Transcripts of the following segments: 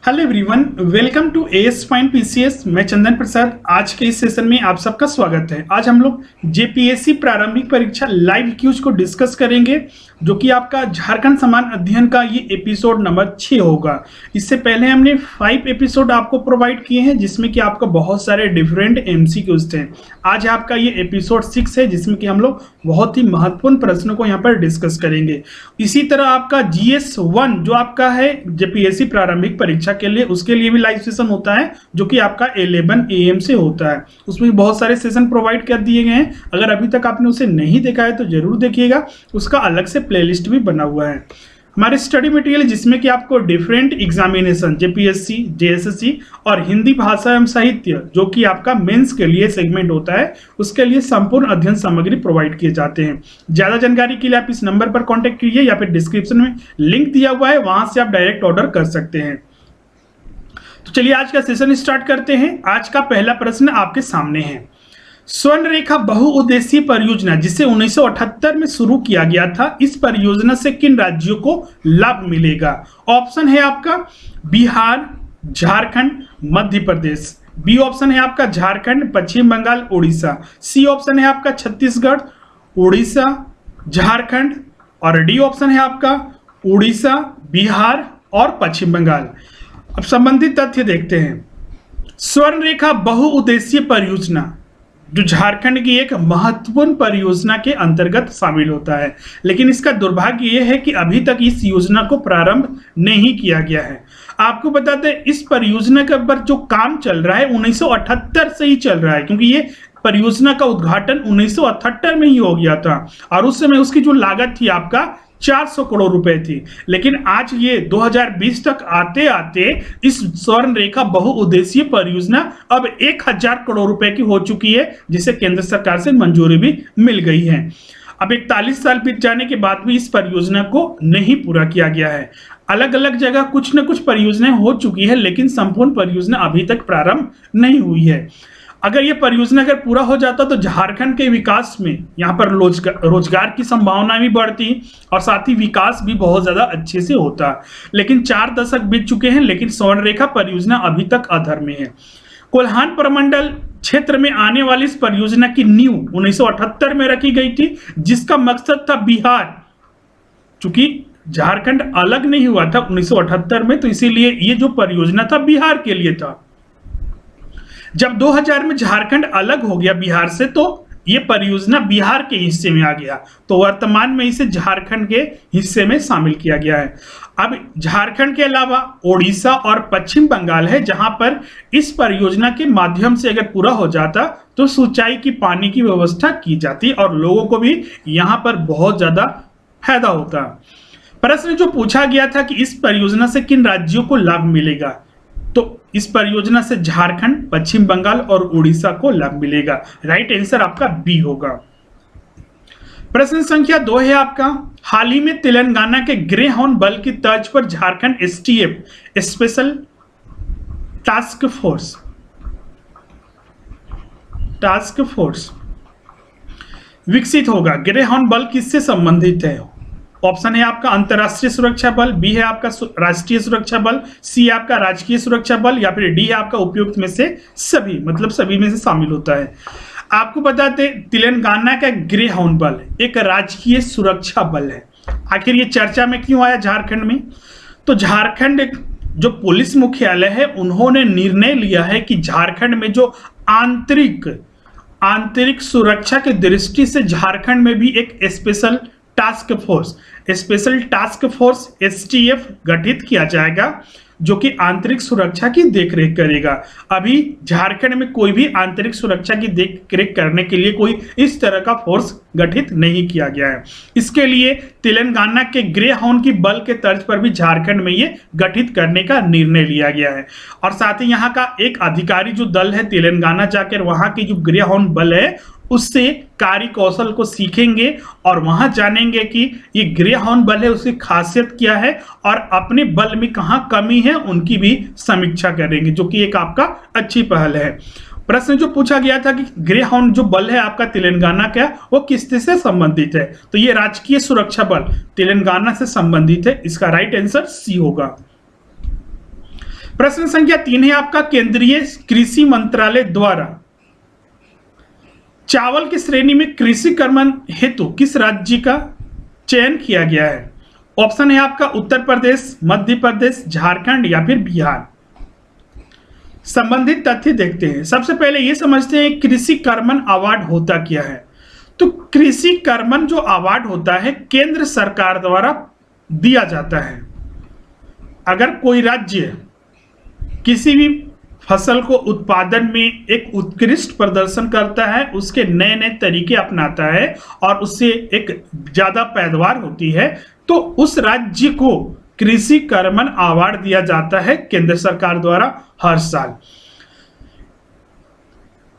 Hello everyone, welcome to AS fine PCS. मैं चंदन प्रसाद। आज के इस सेशन में आप सबका स्वागत है। आज हम लोग जेपीएससी प्रारंभिक परीक्षा लाइव क्यूज को डिस्कस करेंगे, जो कि आपका झारखंड समान अध्ययन का ये एपिसोड नंबर 6 होगा। इससे पहले हमने 5 एपिसोड आपको प्रोवाइड किए हैं, जिसमें कि आपका बहुत सारे डिफरेंट एमसीक्यूज थे। आज आपका ये एपिसोड 6 है, जिसमें कि हम लोग बहुत ही महत्वपूर्ण प्रश्नों को यहाँ पर डिस्कस करेंगे। इसी तरह आपका GS1 जो आपका है जेपीएससी प्रारंभिक परीक्षा के लिए, उसके लिए भी लाइव सेशन होता है, जो कि आपका 11 AM से होता है। उसमें बहुत सारे सेशन प्रोवाइड कर दिए गए हैं। अगर अभी तक आपने उसे नहीं देखा है तो जरूर देखिएगा, उसका अलग से प्लेलिस्ट भी बना हुआ है। हमारे स्टडी मटेरियल जिसमें कि आपको डिफरेंट एग्जामिनेशन जेपीएससी, जेएसएससी और हिंदी भाषा एवं साहित्य, जो कि आपका मेंस के लिए सेगमेंट होता है, उसके लिए संपूर्ण अध्ययन सामग्री प्रोवाइड किए जाते हैं। ज्यादा जानकारी के लिए आप इस नंबर पर कांटेक्ट कीजिए या फिर डिस्क्रिप्शन में लिंक दिया हुआ है, वहां से आप डायरेक्ट ऑर्डर कर सकते हैं। तो चलिए आज का सेशन स्टार्ट करते हैं। आज का पहला प्रश्न आपके सामने है। स्वर्ण रेखा बहुउद्देशीय परियोजना जिसे 1978 में शुरू किया गया था, इस परियोजना से किन राज्यों को लाभ मिलेगा? ऑप्शन है आपका बिहार, झारखंड, मध्य प्रदेश। बी ऑप्शन है आपका झारखंड, पश्चिम बंगाल, उड़ीसा। सी ऑप्शन है आपका छत्तीसगढ़, उड़ीसा, झारखंड। और डी ऑप्शन है आपका उड़ीसा, बिहार और पश्चिम बंगाल। अब संबंधित तथ्य देखते हैं। स्वर्ण रेखा बहुउद्देशीय परियोजना जो झारखंड की एक महत्वपूर्ण परियोजना के अंतर्गत शामिल होता है, लेकिन इसका दुर्भाग्य यह है कि अभी तक इस योजना को प्रारंभ नहीं किया गया है। आपको बताते हैं इस परियोजना के ऊपर जो काम चल रहा है 1978 से ही चल रहा है, क्योंकि ये परियोजना का उद्घाटन 1978 में ही हो गया था और उस समय उसकी जो लागत थी आपका 400 करोड़ रुपए थी। लेकिन आज ये 2020 तक आते आते इस स्वर्ण रेखा बहुउद्देशीय परियोजना अब 1000 करोड़ रुपए की हो चुकी है, जिसे केंद्र सरकार से मंजूरी भी मिल गई है। अब 41 साल बीत जाने के बाद भी इस परियोजना को नहीं पूरा किया गया है। अलग अलग जगह कुछ न कुछ परियोजनाएं हो चुकी है, लेकिन संपूर्ण परियोजना अभी तक प्रारंभ नहीं हुई है। अगर ये परियोजना अगर पूरा हो जाता तो झारखंड के विकास में यहाँ पर रोजगार की संभावना भी बढ़ती और साथ ही विकास भी बहुत ज्यादा अच्छे से होता। लेकिन 4 दशक बीत चुके हैं, लेकिन स्वर्ण रेखा परियोजना अभी तक अधर में है। कोल्हान प्रमंडल क्षेत्र में आने वाली इस परियोजना की नींव 1978 में रखी गई थी, जिसका मकसद था बिहार। चूंकि झारखंड अलग नहीं हुआ था 1978 में, तो इसीलिए ये जो परियोजना था बिहार के लिए था। जब 2000 में झारखंड अलग हो गया बिहार से, तो ये परियोजना बिहार के हिस्से में आ गया, तो वर्तमान में इसे झारखंड के हिस्से में शामिल किया गया है। अब झारखंड के अलावा ओडिशा और पश्चिम बंगाल है, जहां पर इस परियोजना के माध्यम से अगर पूरा हो जाता तो सिंचाई की पानी की व्यवस्था की जाती और लोगों को भी यहां पर बहुत ज्यादा फायदा होता। प्रश्न जो पूछा गया था कि इस परियोजना से किन राज्यों को लाभ मिलेगा, तो इस परियोजना से झारखंड, पश्चिम बंगाल और उड़ीसा को लाभ मिलेगा। राइट आंसर आपका बी होगा। प्रश्न संख्या 2 है आपका। हाल ही में तेलंगाना के ग्रे हॉर्न बल की तर्ज पर Jharkhand STF special task force विकसित होगा। ग्रे हॉर्न बल किससे संबंधित है? ऑप्शन है आपका अंतरराष्ट्रीय सुरक्षा बल, बी है आपका राष्ट्रीय सुरक्षा बल, सी है आपका राजकीय सुरक्षा बल या फिर डी है आपका उपयुक्त में से सभी, मतलब सभी में से शामिल होता है। आपको बताते तेलंगाना का ग्रे हॉर्न बल एक राजकीय सुरक्षा बल है। आखिर ये चर्चा में क्यों आया झारखंड में? तो झारखंड जो पुलिस मुख्यालय है, उन्होंने निर्णय लिया है कि झारखंड में जो आंतरिक सुरक्षा की दृष्टि से झारखंड में भी एक स्पेशल टास्क फोर्स STF गठित किया जाएगा, जो कि आंतरिक सुरक्षा की देखरेख करेगा। अभी झारखंड में कोई भी आंतरिक सुरक्षा की देखरेख करने के लिए कोई इस तरह का फोर्स गठित नहीं किया गया है। इसके लिए तेलंगाना के ग्रे हॉर्न की बल के तर्ज पर भी झारखंड में ये गठित करने का निर्णय लिया गया है। और साथ ही यहाँ का एक अधिकारी जो दल है तेलंगाना जाकर वहां की जो ग्रे हॉर्न बल है उससे कार्य कौशल को सीखेंगे और वहां जानेंगे कि ये ग्रे हॉर्न बल है उसकी खासियत क्या है और अपने बल में कहां कमी है उनकी भी समीक्षा करेंगे, जो कि एक आपका अच्छी पहल है। प्रश्न जो पूछा गया था कि ग्रे हॉर्न जो बल है आपका तेलंगाना का, वो किससे से संबंधित है, तो ये राजकीय सुरक्षा बल तेलंगाना से संबंधित है। इसका राइट आंसर सी होगा। प्रश्न संख्या 3 है आपका, केंद्रीय कृषि मंत्रालय द्वारा चावल की श्रेणी में कृषि कर्मण हेतु किस राज्य का चयन किया गया है? ऑप्शन है आपका उत्तर प्रदेश, मध्य प्रदेश, झारखंड या फिर बिहार। संबंधित तथ्य देखते हैं। सबसे पहले यह समझते हैं कृषि कर्मण अवार्ड होता क्या है। तो कृषि कर्मण जो अवार्ड होता है केंद्र सरकार द्वारा दिया जाता है। अगर कोई राज्य किसी भी फसल को उत्पादन में एक उत्कृष्ट प्रदर्शन करता है, उसके नए नए तरीके अपनाता है और उससे एक ज्यादा पैदावार होती है, तो उस राज्य को कृषि कर्मण अवार्ड दिया जाता है केंद्र सरकार द्वारा हर साल।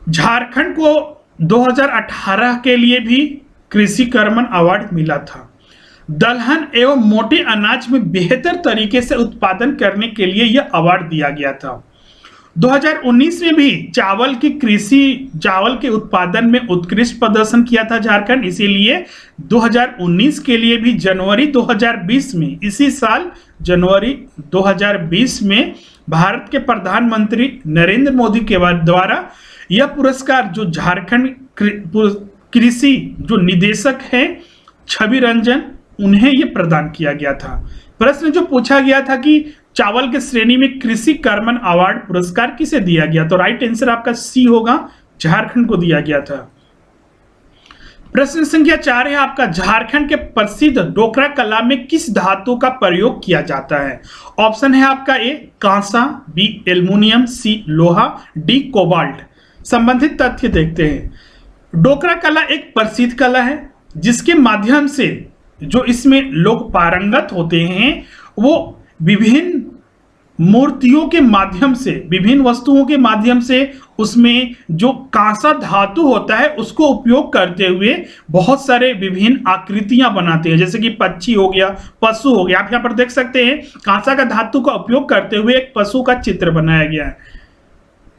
झारखंड को 2018 के लिए भी कृषि कर्मण अवार्ड मिला था। दलहन एवं मोटे अनाज में बेहतर तरीके से उत्पादन करने के लिए यह अवार्ड दिया गया था। 2019 में भी चावल के उत्पादन में उत्कृष्ट प्रदर्शन किया था झारखंड, इसीलिए 2019 के लिए भी जनवरी 2020 में, इसी साल जनवरी 2020 में भारत के प्रधानमंत्री नरेंद्र मोदी के द्वारा यह पुरस्कार जो झारखंड कृषि जो निदेशक हैं छवि रंजन, उन्हें यह प्रदान किया गया था। प्रश्न जो पूछा गया था कि चावल के श्रेणी में कृषि कर्मण अवार्ड पुरस्कार किसे दिया गया, तो राइट आंसर आपका सी होगा, झारखंड को दिया गया था। प्रश्न संख्या 4 है आपका, झारखंड के प्रसिद्ध डोकरा कला में किस धातु का प्रयोग किया जाता है? ऑप्शन है आपका ए कांसा, बी एल्युमिनियम, सी लोहा, डी कोबाल्ट। संबंधित तथ्य देखते हैं। डोकरा कला एक प्रसिद्ध कला है जिसके माध्यम से जो इसमें लोग पारंगत होते हैं वो विभिन्न मूर्तियों के माध्यम से, विभिन्न वस्तुओं के माध्यम से उसमें जो कांसा धातु होता है उसको उपयोग करते हुए बहुत सारे विभिन्न आकृतियां बनाते हैं, जैसे कि पक्षी हो गया, पशु हो गया। आप यहां पर देख सकते हैं कांसा का धातु का उपयोग करते हुए एक पशु का चित्र बनाया गया है।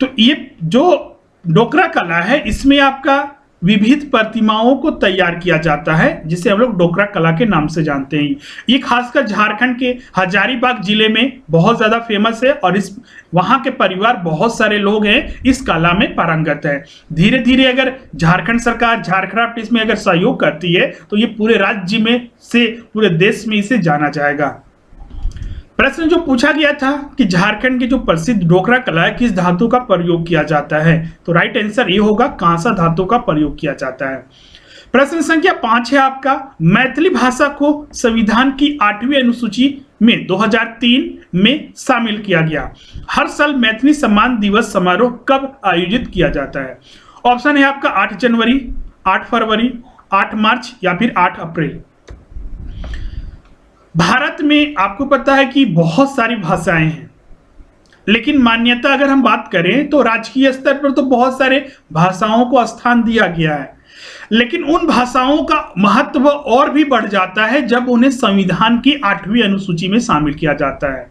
तो ये जो डोकरा कला है इसमें आपका विविध प्रतिमाओं को तैयार किया जाता है जिसे हम लोग डोकरा कला के नाम से जानते हैं। ये खासकर झारखंड के हजारीबाग जिले में बहुत ज्यादा फेमस है और इस वहां के परिवार बहुत सारे लोग हैं इस कला में पारंगत है। धीरे धीरे अगर झारखंड सरकार झारखंड इसमें अगर सहयोग करती है तो ये पूरे राज्य में से पूरे देश में इसे जाना जाएगा। प्रश्न जो पूछा गया था कि झारखंड की जो प्रसिद्ध डोकरा कला है किस धातु का प्रयोग किया जाता है, तो राइट आंसर ये होगा, कांसा धातु का प्रयोग किया जाता है। प्रश्न संख्या 5 है आपका, मैथिली भाषा को संविधान की 8वीं अनुसूची में 2003 में शामिल किया गया। हर साल मैथिली सम्मान दिवस समारोह कब आयोजित किया जाता है? ऑप्शन है आपका 8 जनवरी, 8 फरवरी, 8 मार्च या फिर 8 अप्रैल। भारत में आपको पता है कि बहुत सारी भाषाएं हैं, लेकिन मान्यता अगर हम बात करें तो राजकीय स्तर पर तो बहुत सारे भाषाओं को स्थान दिया गया है, लेकिन उन भाषाओं का महत्व और भी बढ़ जाता है जब उन्हें संविधान की 8वीं अनुसूची में शामिल किया जाता है,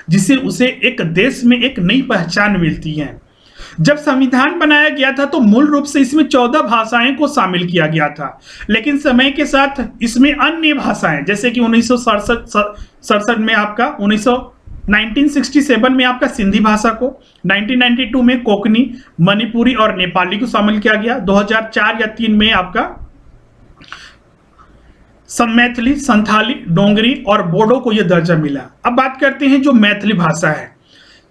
जिससे उसे एक देश में एक नई पहचान मिलती है। जब संविधान बनाया गया था तो मूल रूप से इसमें 14 भाषाएं को शामिल किया गया था, लेकिन समय के साथ इसमें अन्य भाषाएं जैसे कि 1967 में आपका 1967 में आपका सिंधी भाषा को, 1992 में कोंकणी, मणिपुरी और नेपाली को शामिल किया गया। 2004 या 3 में आपका मैथिली, संथाली, डोंगरी और बोडो को यह दर्जा मिला। अब बात करते हैं जो मैथिली भाषा है,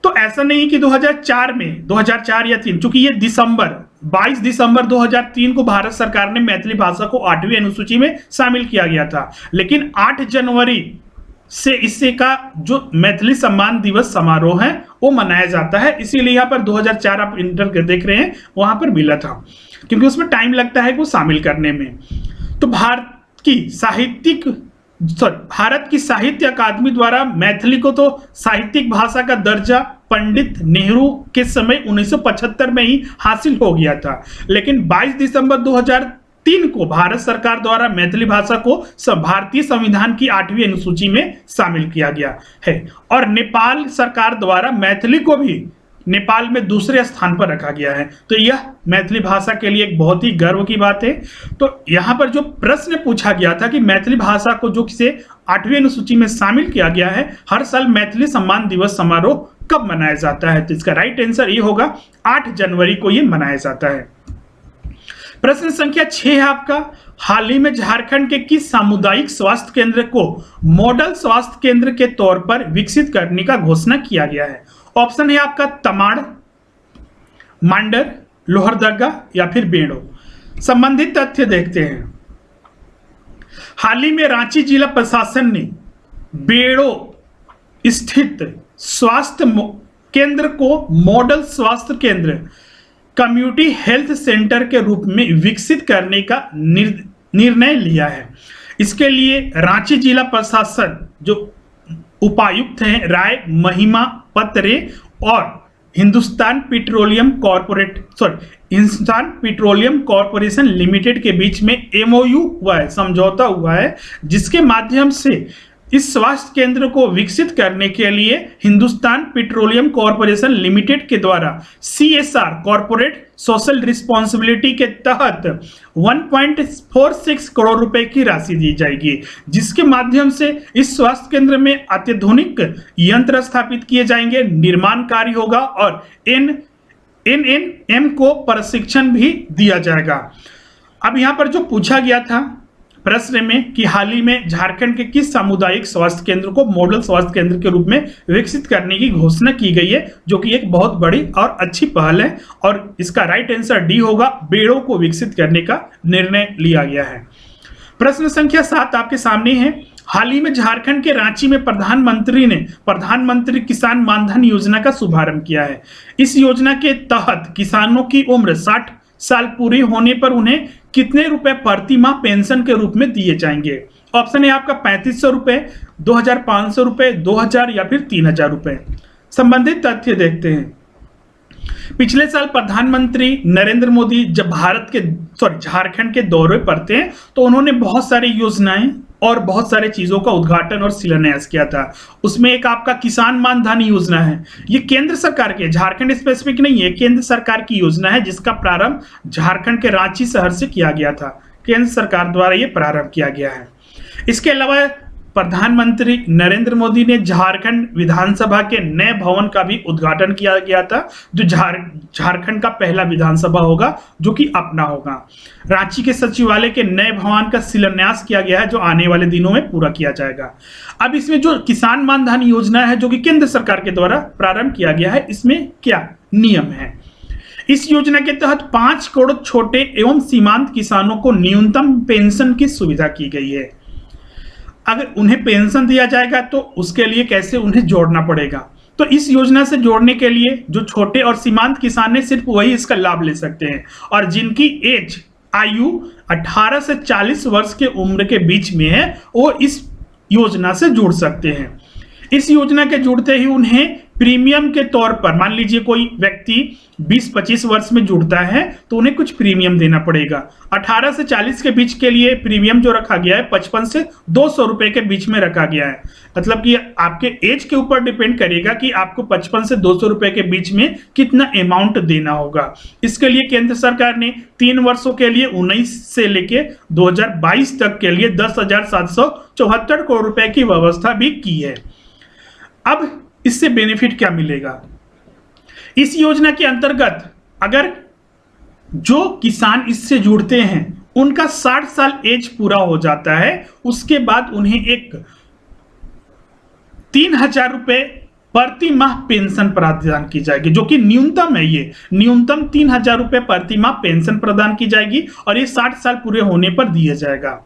तो ऐसा नहीं कि 2004 या 3, चूंकि ये 22 दिसंबर 2003 को भारत सरकार ने मैथिली भाषा को 8वीं अनुसूची में शामिल किया गया था, लेकिन 8 जनवरी से इससे का जो मैथिली सम्मान दिवस समारोह है वो मनाया जाता है, इसीलिए यहाँ पर 2004 आप इंटर कर देख रहे हैं वहां पर मिला था, क्योंकि उसमें टाइम लगता है वो शामिल करने में। तो भारत की साहित्य अकादमी द्वारा मैथिली को तो साहित्यिक भाषा का दर्जा पंडित नेहरू के समय 1975 में ही हासिल हो गया था, लेकिन 22 दिसंबर 2003 को भारत सरकार द्वारा मैथिली भाषा को भारतीय संविधान की 8वीं अनुसूची में शामिल किया गया है। और नेपाल सरकार द्वारा मैथिली को भी नेपाल में दूसरे स्थान पर रखा गया है। तो यह मैथिली भाषा के लिए एक बहुत ही गर्व की बात है। तो यहां पर जो प्रश्न पूछा गया था कि मैथिली भाषा को जो किसे 8वीं अनुसूची में शामिल किया गया है, हर साल मैथिली सम्मान दिवस समारोह कब मनाया जाता है? तो इसका राइट आंसर ये होगा 8 जनवरी को ये मनाया जाता है। प्रश्न संख्या 6 है आपका, हाल ही में झारखंड के किस सामुदायिक स्वास्थ्य केंद्र को मॉडल स्वास्थ्य केंद्र के तौर पर विकसित करने का घोषणा किया गया है? ऑप्शन है आपका तमाड़, मांडर, लोहरदगा या फिर बेड़ो। संबंधित तथ्य देखते हैं। हाल ही में रांची जिला प्रशासन ने बेड़ो स्थित स्वास्थ्य केंद्र को मॉडल स्वास्थ्य केंद्र कम्युनिटी हेल्थ सेंटर के रूप में विकसित करने का निर्णय लिया है। इसके लिए रांची जिला प्रशासन जो उपायुक्त हैं राय महिमापत रे और हिंदुस्तान पेट्रोलियम कॉरपोरेशन लिमिटेड के बीच में एमओयू हुआ है, समझौता हुआ है, जिसके माध्यम से इस स्वास्थ्य केंद्र को विकसित करने के लिए हिंदुस्तान पेट्रोलियम कॉरपोरेशन लिमिटेड के द्वारा CSR कॉर्पोरेट सोशल रिस्पॉन्सिबिलिटी के तहत 1.46 करोड़ रुपए की राशि दी जाएगी, जिसके माध्यम से इस स्वास्थ्य केंद्र में अत्याधुनिक यंत्र स्थापित किए जाएंगे, निर्माण कार्य होगा और NNM को प्रशिक्षण भी दिया जाएगा। अब यहां पर जो पूछा गया था प्रश्न में कि हाल ही में झारखंड के किस सामुदायिक स्वास्थ्य केंद्र को मॉडल स्वास्थ्य केंद्र के रूप में विकसित करने की घोषणा की गई है, जो कि एक बहुत बड़ी और अच्छी पहल है, और इसका राइट आंसर डी होगा, बेड़ो को विकसित करने का निर्णय लिया गया है। प्रश्न संख्या 7 आपके सामने है, हाल ही में झारखंड के रांची में प्रधानमंत्री ने प्रधानमंत्री किसान मानधन योजना का शुभारंभ किया है। इस योजना के तहत किसानों की उम्र 60 साल पूरी होने पर उन्हें कितने रुपए प्रति माह पेंशन के रूप में दिए जाएंगे? ऑप्शन है आपका 3500 रुपए, 2500 रुपए, 2000 या फिर 3000 रुपए। संबंधित तथ्य देखते हैं। पिछले साल प्रधानमंत्री नरेंद्र मोदी जब झारखंड के दौरे पर थे तो उन्होंने बहुत सारी योजनाएं और बहुत सारे चीजों का उद्घाटन और शिलान्यास किया था। उसमें एक आपका किसान मानधन योजना है, ये केंद्र सरकार के, झारखंड स्पेसिफिक नहीं है, केंद्र सरकार की योजना है, जिसका प्रारंभ झारखंड के रांची शहर से किया गया था। केंद्र सरकार द्वारा ये प्रारंभ किया गया है। इसके अलावा प्रधानमंत्री नरेंद्र मोदी ने झारखंड विधानसभा के नए भवन का भी उद्घाटन किया गया था, जो झारखंड का पहला विधानसभा होगा जो कि अपना होगा। रांची के सचिवालय के नए भवन का शिलान्यास किया गया है, जो आने वाले दिनों में पूरा किया जाएगा। अब इसमें जो किसान मानधन योजना है, जो कि केंद्र सरकार के द्वारा प्रारंभ किया गया है, इसमें क्या नियम है? इस योजना के तहत 5 करोड़ छोटे एवं सीमांत किसानों को न्यूनतम पेंशन की सुविधा की गई है। अगर उन्हें पेंशन दिया जाएगा तो उसके लिए कैसे उन्हें जोड़ना पड़ेगा? तो इस योजना से जोड़ने के लिए जो छोटे और सीमांत किसान हैं, सिर्फ वही इसका लाभ ले सकते हैं, और जिनकी आयु 18 से 40 वर्ष के उम्र के बीच में है, वो इस योजना से जुड़ सकते हैं। इस योजना के जुड़ते ही उन्हें प्रीमियम के तौर पर, मान लीजिए कोई व्यक्ति 20-25 वर्ष में जुड़ता है तो उन्हें कुछ प्रीमियम देना पड़ेगा। 18 से 40 के बीच के लिए प्रीमियम जो रखा गया है 55 से 200 रुपए के बीच में रखा गया है। मतलब कि आपके एज के ऊपर डिपेंड करेगा कि आपको 55 से 200 रुपए के बीच में कितना अमाउंट देना होगा। इसके लिए केंद्र सरकार ने 3 वर्षों के लिए 19 से लेके 2022 तक के लिए 10,774 करोड़ रुपए की व्यवस्था भी की है। अब इससे बेनिफिट क्या मिलेगा? इस योजना के अंतर्गत अगर जो किसान इससे जुड़ते हैं उनका 60 साल एज पूरा हो जाता है, उसके बाद उन्हें एक 3,000 रुपए प्रति माह पेंशन प्रदान की जाएगी, जो कि न्यूनतम है। ये न्यूनतम 3,000 रुपए प्रति माह पेंशन प्रदान की जाएगी और ये 60 साल पूरे होने पर दिया जाएगा।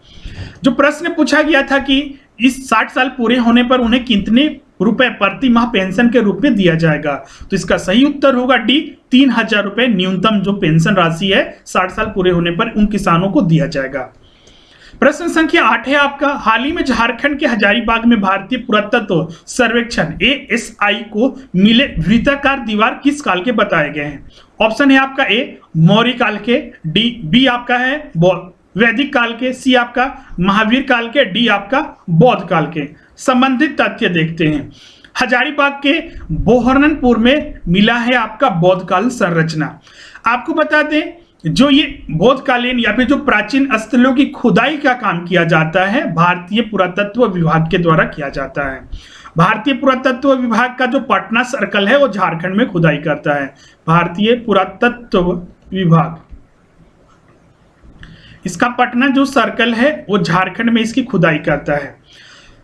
जो प्रश्न पूछा गया था कि इस 60 साल पूरे होने पर उन्हें कितने रुपए प्रति माह पेंशन के रूप में दिया जाएगा, तो इसका सही उत्तर होगा डी, 3,000 रुपए न्यूनतम जो पेंशन राशि है 60 साल पूरे होने पर उन किसानों को दिया जाएगा। प्रश्न संख्या 8 है आपका, हाल ही में झारखंड के हजारीबाग में भारतीय पुरातत्व सर्वेक्षण ASI को मिले वृत्ताकार दीवार किस काल के बताए गए हैं? ऑप्शन है आपका ए मौर्य काल के, बी आपका है वैदिक काल के, सी आपका महावीर काल के, डी आपका बौद्ध काल के। संबंधित तथ्य देखते हैं। हजारीबाग के बोहरनपुर में मिला है आपका बौद्ध काल संरचना। आपको बता दें, जो ये बौद्धकालीन या फिर जो प्राचीन स्थलों की खुदाई का काम किया जाता है भारतीय पुरातत्व विभाग के द्वारा किया जाता है। भारतीय पुरातत्व विभाग का जो पटना सर्कल है वो झारखंड में खुदाई करता है। भारतीय पुरातत्व विभाग, इसका पटना जो सर्कल है वो झारखंड में इसकी खुदाई करता है।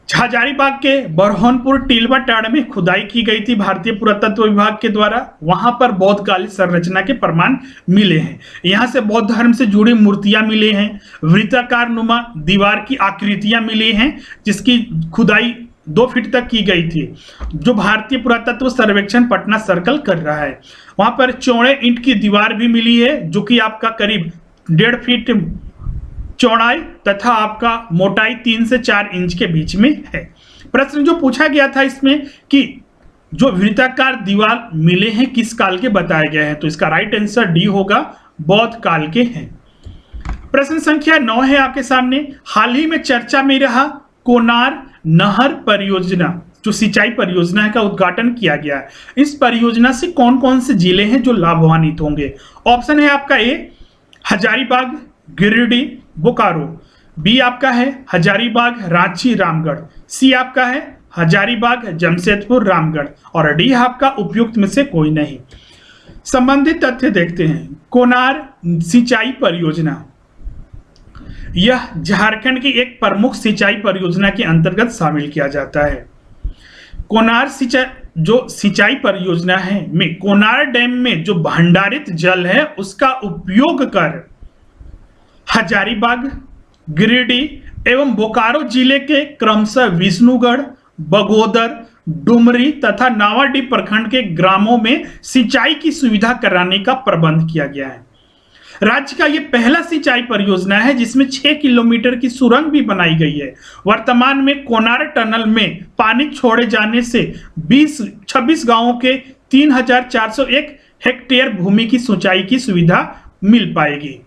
हजारीबाग के बरहनपुर टिलवा टाड़ में खुदाई की गई थी भारतीय पुरातत्व विभाग के द्वारा। वहां पर बौद्ध कालीन संरचना के प्रमाण मिले हैं। यहां से बौद्ध धर्म से जुड़ी मूर्तियां मिले हैं, वृत्ताकार नुमा दीवार की आकृतियां मिली हैं जिसकी खुदाई 2 फीट तक की गई थी, जो भारतीय पुरातत्व सर्वेक्षण पटना सर्कल कर रहा है। वहां पर चौड़े ईंट की दीवार भी मिली है जो कि आपका करीब 1.5 फीट चौड़ाई तथा आपका मोटाई 3 से 4 इंच के बीच में है। प्रश्न जो पूछा गया था इसमें कि जो वृत्ताकार दीवार मिले हैं किस काल के बताए गए हैं, तो इसका राइट आंसर डी होगा, बौद्ध काल के हैं। प्रश्न संख्या 9 है आपके सामने। हाल ही में चर्चा में रहा कोनार नहर परियोजना, जो सिंचाई परियोजना है, का उद्घाटन किया गया है। इस परियोजना से कौन कौन से जिले हैं जो लाभान्वित होंगे? ऑप्शन है आपका ए हजारीबाग, गिरिडीह, बोकारो। बी आपका है हजारीबाग, रांची, रामगढ़। सी आपका है हजारीबाग, जमशेदपुर, रामगढ़। और डी आपका उपयुक्त में से कोई नहीं। संबंधित तथ्य देखते हैं। कोनार सिंचाई परियोजना, यह झारखंड की एक प्रमुख सिंचाई परियोजना के अंतर्गत शामिल किया जाता है। कोनार सिंचाई परियोजना है में कोनार डैम में जो भंडारित जल है उसका उपयोग कर हजारीबाग, गिरिडीह एवं बोकारो जिले के क्रमशः विष्णुगढ़, बगोदर, डुमरी तथा नावाडीह प्रखंड के ग्रामों में सिंचाई की सुविधा कराने का प्रबंध किया गया है। राज्य का यह पहला सिंचाई परियोजना है जिसमें 6 किलोमीटर की सुरंग भी बनाई गई है। वर्तमान में कोनार टनल में पानी छोड़े जाने से 26 गांवों के 3401 हेक्टेयर भूमि की सिंचाई की सुविधा मिल पाएगी।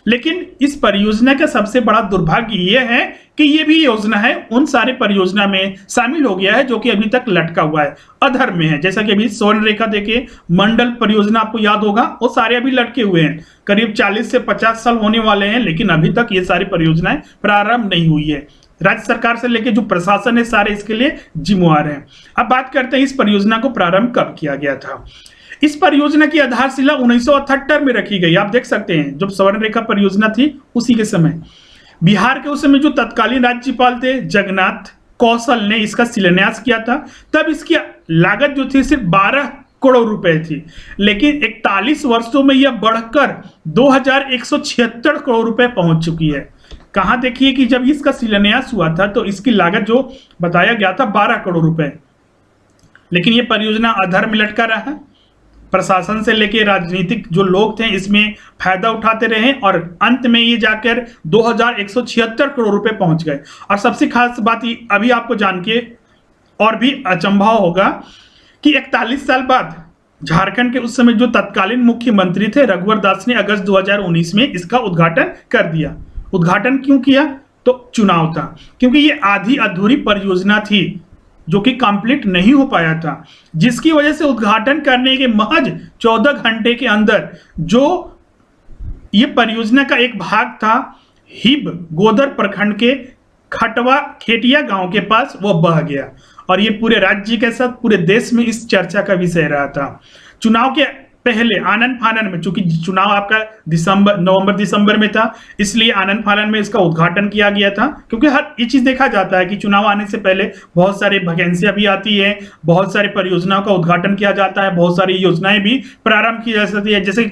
लेकिन इस परियोजना का सबसे बड़ा दुर्भाग्य यह है कि यह भी योजना है उन सारे परियोजना में शामिल हो गया है जो कि अभी तक लटका हुआ है, अधर में है। जैसा कि अभी स्वर्ण रेखा देखिए, मंडल परियोजना आपको याद होगा, वो सारे अभी लटके हुए हैं। करीब 40 से 50 साल होने वाले हैं लेकिन अभी तक ये सारी परियोजनाएं प्रारंभ नहीं हुई है। राज्य सरकार से लेकर जो प्रशासन है सारे इसके लिए जिम्मेवार हैं। अब बात करते हैं इस परियोजना को प्रारंभ कब किया गया था। इस परियोजना की आधारशिला 1978 में रखी गई। आप देख सकते हैं जब स्वर्ण रेखा परियोजना थी उसी के समय बिहार के उस समय जो तत्कालीन राज्यपाल थे जगन्नाथ कौशल ने इसका शिलान्यास किया था। तब इसकी लागत जो थी सिर्फ 12 करोड़ रुपए थी, लेकिन 41 वर्षों में यह बढ़कर 2176 करोड़ रुपए पहुंच चुकी है। कहां देखिए कि जब इसका शिलान्यास हुआ था तो इसकी लागत जो बताया गया था 12 करोड़ रुपए, लेकिन यह परियोजना अधर में लटका रहा। प्रशासन से लेके राजनीतिक जो लोग थे इसमें फायदा उठाते रहे और अंत में ये जाकर 2176 करोड़ रुपए पहुंच गए। और सबसे खास बात ये अभी आपको जान के और भी अचंभा होगा कि 41 साल बाद झारखंड के उस समय जो तत्कालीन मुख्यमंत्री थे रघुवर दास ने अगस्त 2019 में इसका उद्घाटन कर दिया। उद्घाटन क्यों किया? तो चुनाव था, क्योंकि ये आधी अधूरी परियोजना थी जो कि कंप्लीट नहीं हो पाया था, जिसकी वजह से उद्घाटन करने के महज 14 घंटे के अंदर जो ये परियोजना का एक भाग था हिब गोदर प्रखंड के खटवा खेटिया गांव के पास वो बह गया और ये पूरे राज्य के साथ पूरे देश में इस चर्चा का विषय रहा था। चुनाव के पहले आनन फानन में, चूंकि चुनाव आपका नवंबर दिसंबर में था, इसलिए आनन फानन में इसका उद्घाटन किया गया था। क्योंकि हर ये चीज देखा जाता है कि चुनाव आने से पहले बहुत सारी वैकेंसियां भी आती है, बहुत सारी परियोजनाओं का उद्घाटन किया जाता है, बहुत सारी योजनाएं भी प्रारंभ की जा सकती है। जैसे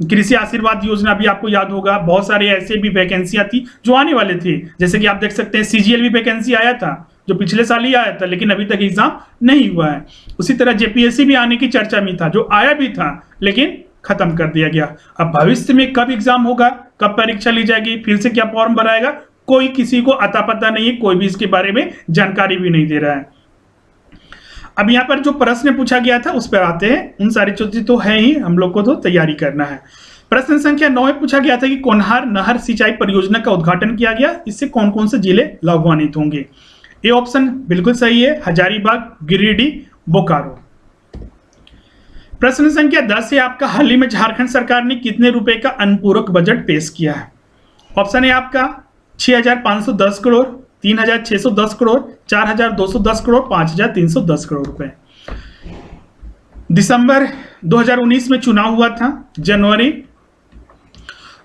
कृषि आशीर्वाद योजना भी आपको याद होगा, बहुत सारे ऐसे भी वैकेंसियां थी जो आने वाले थे। जैसे कि आप देख सकते हैं CGL भी वैकेंसी आया था जो पिछले साल ही आया था, लेकिन अभी तक एग्जाम नहीं हुआ है। उसी तरह JPSC भी आने की चर्चा में था, जो आया भी था लेकिन खत्म कर दिया गया। अब भविष्य में कब एग्जाम होगा, कब परीक्षा ली जाएगी, फिर से क्या फॉर्म भराएगा, कोई किसी को अता पता नहीं है, कोई भी इसके बारे में जानकारी भी नहीं दे रहा है। अब यहाँ पर जो प्रश्न पूछा गया था उस पर आते हैं। उन सारी चीजें तो है ही, हम लोग को तो तैयारी करना है। प्रश्न संख्या 9 में पूछा गया था कि कोनार नहर सिंचाई परियोजना का उद्घाटन किया गया, इससे कौन कौन से जिले लाभान्वित होंगे? ये ऑप्शन बिल्कुल सही है, हजारीबाग, गिरिडीह, बोकारो। प्रश्न संख्या 10 है आपका, हाल ही में झारखंड सरकार ने कितने रुपए का अनुपूरक बजट पेश किया है? ऑप्शन है आपका 6510 करोड़, 3,610 करोड़, 4,210 करोड़, 5,310 करोड़ रुपए। दिसंबर 2019 में चुनाव हुआ था। जनवरी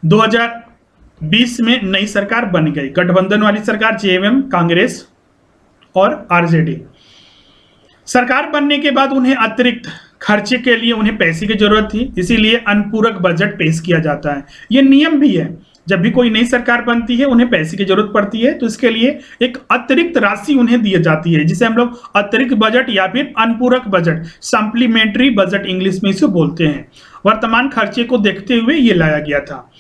2020 में नई सरकार बन गई, गठबंधन वाली सरकार, जेएमएम, कांग्रेस और आरजेडी। सरकार बनने के बाद उन्हें अतिरिक्त खर्चे के लिए उन्हें पैसे की जरूरत थी, इसीलिए अनुपूरक बजट पेश किया जाता है। यह नियम भी है, जब भी कोई नई सरकार बनती है उन्हें पैसे की जरूरत पड़ती है तो इसके लिए एक अतिरिक्त राशि उन्हें दी जाती है, जिसे हम लोग अतिरिक्त बजट या फिर अनुपूरक बजट, सप्लीमेंट्री बजट इंग्लिश में इसे बोलते हैं। वर्तमान खर्चे को देखते हुए यह लाया गया था।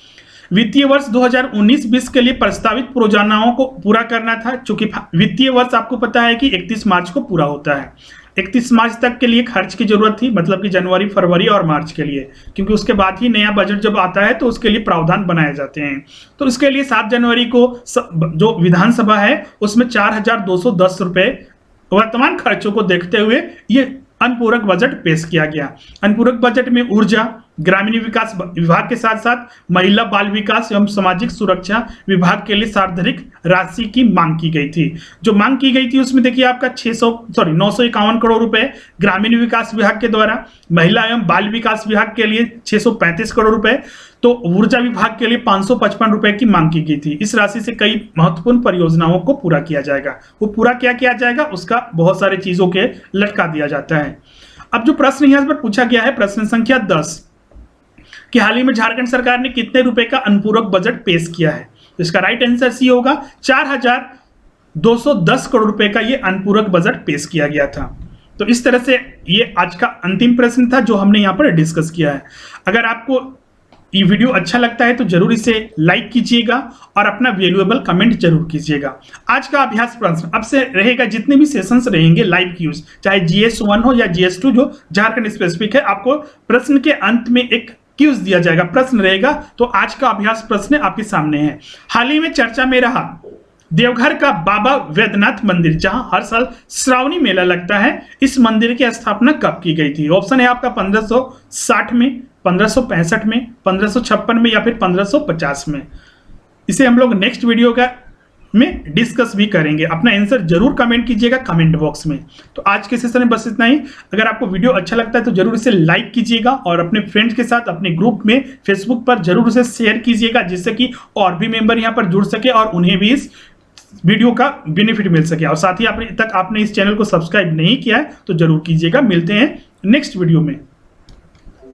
वित्तीय वर्ष 2019-20 के लिए प्रस्तावित परियोजनाओं को पूरा करना था। चूंकि वित्तीय वर्ष आपको पता है कि 31 मार्च को पूरा होता है, 31 मार्च तक के लिए खर्च की जरूरत थी, मतलब कि जनवरी, फरवरी और मार्च के लिए, क्योंकि उसके बाद ही नया बजट जब आता है तो उसके लिए प्रावधान बनाए जाते हैं। तो इसके लिए 7 जनवरी को जो विधानसभा है उसमें 4,210 रुपए वर्तमान खर्चों को देखते हुए ये अनुपूरक बजट पेश किया गया। अनुपूरक बजट में ऊर्जा, ग्रामीण विकास विभाग के साथ साथ महिला बाल विकास एवं सामाजिक सुरक्षा विभाग के लिए सार्वजनिक राशि की मांग की गई थी। जो मांग की गई थी उसमें देखिए आपका 951 करोड़ रुपए ग्रामीण विकास विभाग के द्वारा, महिला एवं बाल विकास विभाग के लिए 635 करोड़ रुपए, तो ऊर्जा विभाग के लिए 555 रुपए की मांग की गई थी। इस राशि से कई महत्वपूर्ण परियोजनाओं को पूरा किया जाएगा। वो पूरा क्या किया जाएगा उसका बहुत सारे चीजों के लटका दिया जाता है। अब जो प्रश्न यहाँ पर पूछा गया है, प्रश्न संख्या 10, कि हाल ही में झारखंड सरकार ने कितने रुपए का अनुपूरक बजट पेश किया है, तो इसका राइट आंसर सी होगा। 4,210 करोड़ रुपए का ये अनुपूरक बजट पेश किया गया था। तो इस तरह से ये आज का अंतिम प्रश्न था जो हमने यहाँ पर डिस्कस किया है। अगर आपको ये वीडियो अच्छा लगता है तो जरूर इसे लाइक कीजिएगा और अपना वैल्यूएबल कमेंट जरूर कीजिएगा। आज का अभ्यास प्रश्न अब से रहेगा, जितने भी सेशंस रहेंगे लाइव क्यूज, चाहे GS 1 हो या GS 2 जो झारखंड स्पेसिफिक है, आपको प्रश्न के अंत में एक क्यूज दिया जाएगा, प्रश्न रहेगा। तो आज का अभ्यास प्रश्न आपके सामने है। हाल ही में चर्चा में रहा देवघर का बाबा वैद्यनाथ मंदिर, जहां हर साल श्रावणी मेला लगता है, इस मंदिर की स्थापना कब की गई थी? ऑप्शन है आपका 1560 में, 1565 में, 1556 में या फिर 1550 में। इसे हम लोग नेक्स्ट वीडियो का में डिस्कस भी करेंगे। अपना आंसर जरूर कमेंट कीजिएगा कमेंट बॉक्स में। तो आज के सेशन में बस इतना ही। अगर आपको वीडियो अच्छा लगता है तो जरूर इसे लाइक कीजिएगा और अपने फ्रेंड्स के साथ अपने ग्रुप में फेसबुक पर जरूर इसे शेयर कीजिएगा, जिससे कि और भी मेंबर यहाँ पर जुड़ सके और उन्हें भी इस वीडियो का बेनिफिट मिल सके। और साथ ही आपने इस चैनल को सब्सक्राइब नहीं किया है तो जरूर कीजिएगा। मिलते हैं नेक्स्ट वीडियो में।